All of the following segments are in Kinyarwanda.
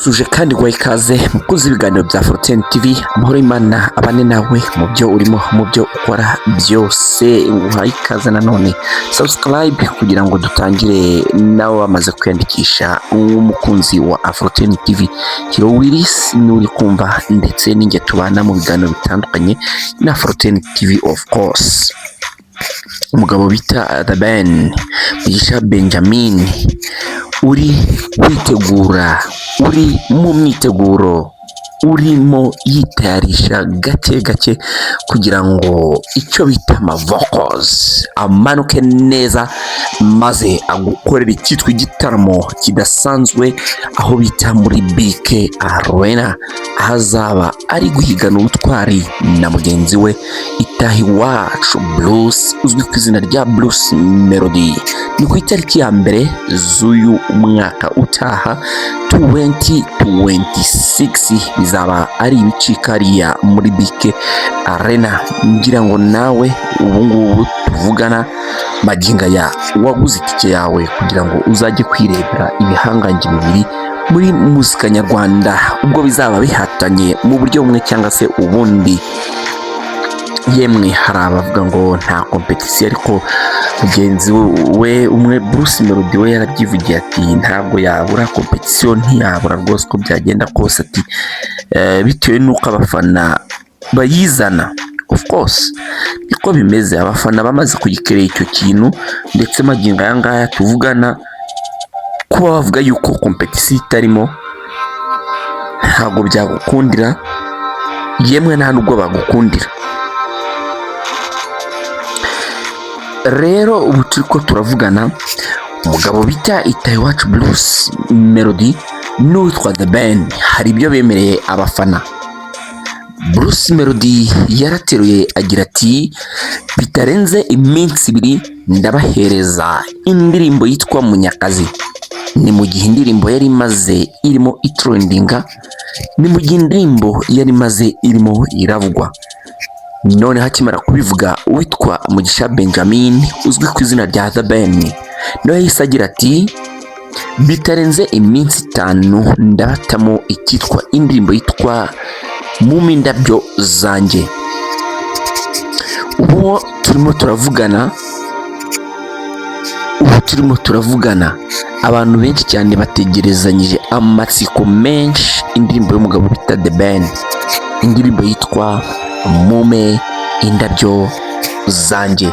Suje kandi ngo ikaze mukuzi ibiganiro bya Fortune TV, amahoro y'Imana abane nawe mu byo urimo, mu byo ukora byose. Nguhaye ikaze nanone subscribe kugira ngo dutangire nawe wamaze kwiyandikisha umukunzi wa Fortune TV. Hiro Willis nuri kumva ndetse n'inge tubana mu biganiro bitandukanye na Fortune TV of course. Umugabo bita The Ben Mugisha Benjamin uri witegura, uri mu myiteguro, urimo yitayarisha gake gake kugira ngo icyo bita vocals amanuke neza, maze agukorera icyitwa igitaramo kidasanzwe aho bita muri BK Arena, ahazaba ari guhigana ubutwari na mugenzi we Itahiwacu Bruce uzwi ku izina rya Bruce Melody. Ni ku itariki ya mbere z'uyu mwaka utaha 2026, bizaba ari ibicikariya muri BK Arena. Ngira ngo nawe ubungubu tuvugana maginga ya waguze itike yawe kugira ngo uzajye kwirebera ibihangange bibiri muri muzika nyarwanda, ubwo bizaba bihatanye mu buryo bumwe cyangwa se ubundi. Yemwe hari abavuga ngo nta competition, ariko mugenzi we umwe Bruce Melody we yarabyivugiye ati ntabwo yabura competition, ntiyabura rwose ko byagenda kose, ati bitewe nuko abafana bayizana. Of course niko bimeze, abafana bamaze kugikereye icyo kintu, ndetse magingo aya ngaya tuvugana kuba bavuga yuko competition itarimo ntabwo byagukundira, yemwe nta nubwo bagukundira. Rero ubu turiko turavugana umugabo bita Itahiwacu Bruce Melody n'uwitwa The Ben, hari ibyo bemereye abafana. Bruce Melody yarateruye agira ati bitarenze iminsi ibiri ndabahereza indirimbo yitwa Munyakazi. Ni mu gihe indirimbo yari imaze irimo itrendinga, ni mu gihe indirimbo yari imaze irimo iravugwa. None hakimara kubivuga uwitwa Mugisha Benjamin uzwi ku izina rya The Ben nawe yahise agira ati bitarenze iminsi 5 ndabatamo ikitwa indirimbo yitwa Mumi Ndabyo Zanjye. Ubu turimo turavugana abantu benshi cyane bategerezanyije amatsiko menshi indirimbo y'umugabo bita The Ben, indirimbo yitwa Mume Indabyo Zanjye.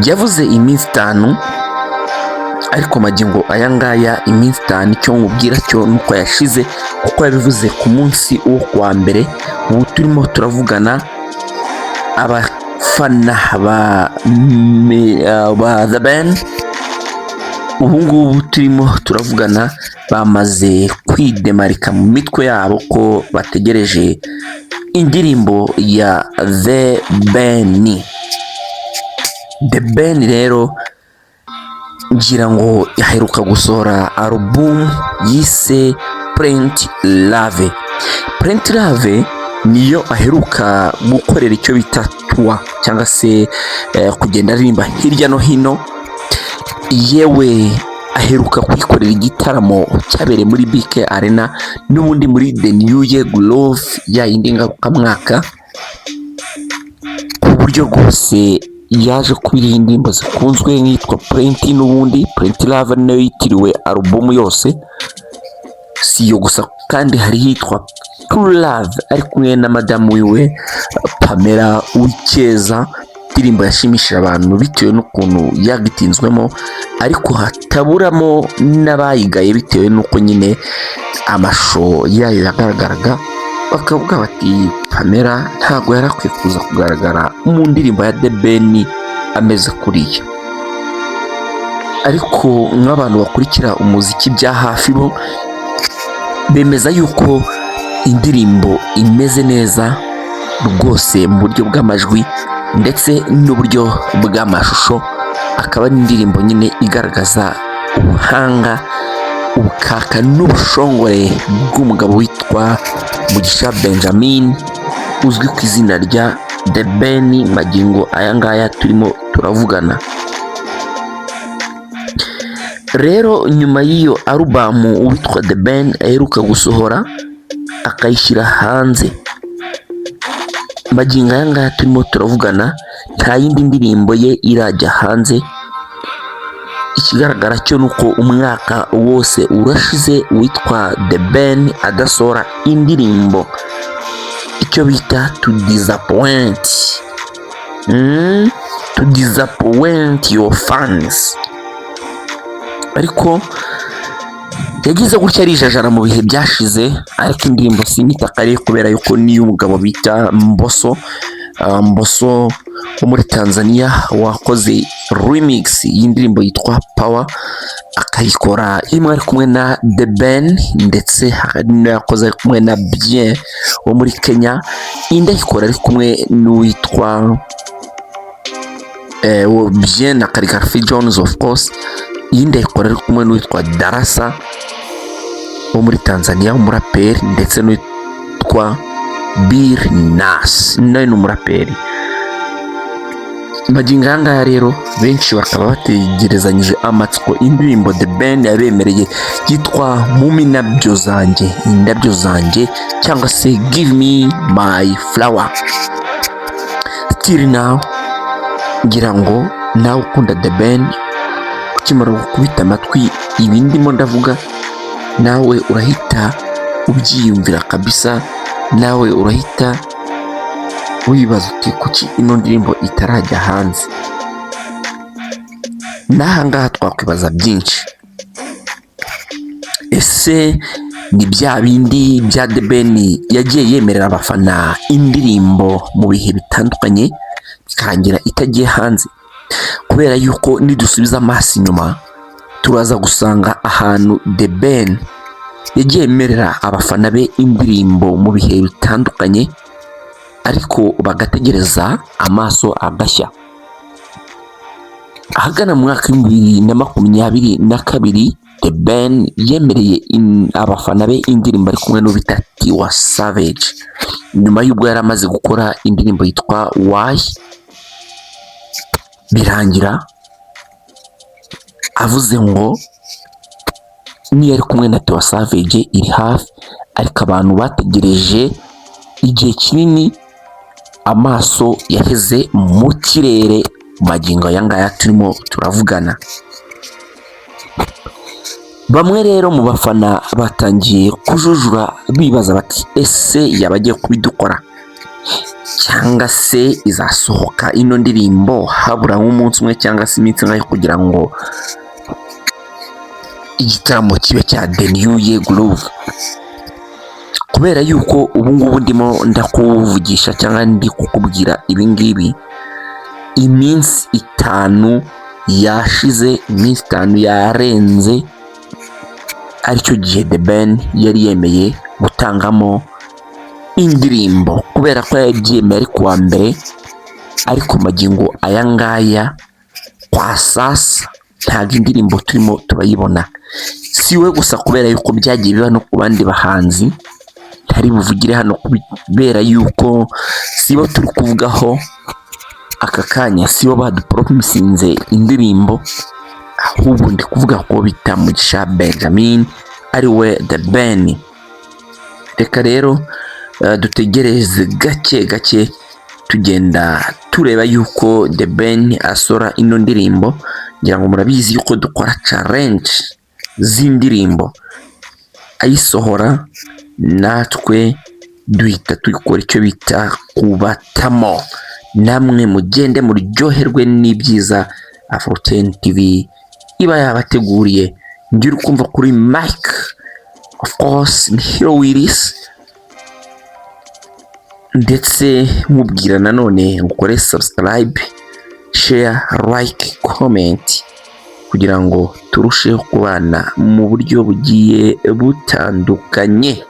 Yavuze iminsi 5, ariko magingo aya ngaya iminsi 5 cyo nkubwira cyo nuko yashize, kuko yabivuze ku munsi wo kwa mbere. Ubu turimo turavugana abafana ba The Ben, ubu ngubu turimo turavugana bamaze kwidemarika mu mitwe yabo ko bategereje indirimbo ya The Ben. The Ben rero ngira ngo yaheruka gusohora album yise Print Love. Print Love niyo aheruka gukorera icyo bita tour cyangwa se kugenda aririmba hirya no hino. Yewe aheruka kwikorera igitaramo cyabereye muri BK Arena n'ubundi muri The New Year Glove ya indi ngarukamwaka, ku buryo rwose yaje kubiriho indirimbo zikunzwe nk'itwa Print, n'ubundi Print Love nayo yitiriwe album yose. Si yo gusa kandi hari hitwa True Love ari kumwe na madamu wiwe Pamela Uwikeza, indirimbo yashimishije abantu bitewe n'ukuntu yagitinzwemo, ariko hataburamo n'abayigaye bitewe n'uko nyine amasho yayo yagaragaraga, bakavuga bati Pamela ntago yarakwiye kuza kugaragara mu ndirimbo ya The Ben ameze kuriya. Ariko nk'abantu bakurikira umuziki bya hafi bo bemeza yuko indirimbo imeze neza rwose mu buryo bw'amajwi ndetse n'uburyo bw'amashusho, akaba ari indirimbo nyine igaragaza ubuhanga, ubukaka n'ubushongore bw'umugabo witwa Mugisha Benjamin uzwi ku izina rya The Ben. Magingo aya ngaya turimo turavugana rero nyuma y'iyo alubamu witwa The Ben aheruka gusohora akayishyira hanze, magingo aya ngaya turimo turavugana nta yindi ndirimbo ye irajya hanze. Ikigaragara cyo nuko umwaka wose urashize witwa The Ben adasohora indirimbo, icyo bita to disappoint your fans. Ariko yagize gutya arijajara mu bihe byashize, ariko indirimbo sinyitaka kubera yuko niyo umugabo bita Mbosso wo muri Tanzania wakoze remix y'indirimbo yitwa Power, akayikora imwe ari kumwe na The Ben, ndetse yakoze ari kumwe na Bien wo muri Kenya, indi ayikora ari kumwe n'uwitwa Bien na Khaligraphy Jones of course, iyindi ayikora ari kumwe n'uwitwa Darasa wo muri Tanzania umuraperi, ndetse n'uwitwa Bir Nas nawe ni umuraperi. Magingo aya ngaya rero benshi bakaba bategerezanyije amatsiko indirimbo The Ben yabemereye yitwa Mumi Nabyo Zanjye, Indabyo Zanjye, cyangwa se Give Me My Flower. Till now ngira ngo nawe ukunda The Ben, ukimara gukubita amatwi ibi ndimo ndavuga, nawe urahita ubyiyumvira kabisa, nawe urahita wibaza uti kuki ino ndirimbo itarajya hanze. N'aha ngaha twakwibaza byinshi. Ese ni bya bindi bya The Ben yagiye yemerera abafana indirimbo mu bihe bitandukanye bikarangira itagiye hanze? Kubera yuko nidusubiza amaso inyuma turaza gusanga ahantu The Ben yagiye yemerera abafana be indirimbo mu bihe bitandukanye, ariko bagategereza amaso agashya. Ahagana mu mwaka w'2022 The Ben yemereye abafana be indirimbo ari kumwe n'ubita Tiwa Savage, nyuma y'ubwo yari amaze gukora indirimbo yitwa Why, birangira avuze ngo niyo ari kumwe na Tiwa Savage iri hafi, ariko abantu bategereje igihe kinini, amaso yaheze mu kirere. Magingo aya ngaya turimo turavugana, bamwe rero mu bafana batangiye kujujura bibaza bati ese yabagiye kubidukora, cyangwa se izasohoka ino ndirimbo habura nk'umunsi umwe cyangwa se iminsi ingahe kugira ngo igitaramo kibe cya The New Year Groove? Kubera yuko ubu ngubu ndimo ndakuvugisha cyangwa ndi kukubwira ibi ngibi, iminsi 5 yashize, iminsi 5 yarenze, aricyo gihe The Ben yari yemeye gutangamo indirimbo, kubera ko yabyemeye ari kuwa mbere, ariko magingo aya ngaya kwa sasa ntabwo indirimbo turimo turayibona. Si we gusa, kubera yuko byagiye biba no ku bandi bahanzi ntari buvugire hano, kubera yuko sibo turi kuvugaho aka kanya, sibo badupromisinze indirimbo, ahubwo ndi kuvuga ko bita Mugisha Benjamin ari we The Ben. Reka rero dutegereze gake gake tugenda tureba yuko The Ben asora ino ndirimbo. Ngira ngo murabizi yuko dukora challenge z'indirimbo, ayisohora natwe duhita tuyikora icyo bita kubatamo. Namwe mugende muryoherwe n'ibyiza Afro10 TV iba yabateguriye. Ngira ukumva kuri Mike, of course ni Hero Willis, ndetse mubwira nanone ngukore subscribe, share, like, comment kugira ngo turusheho kubana mu buryo bugiye butandukanye.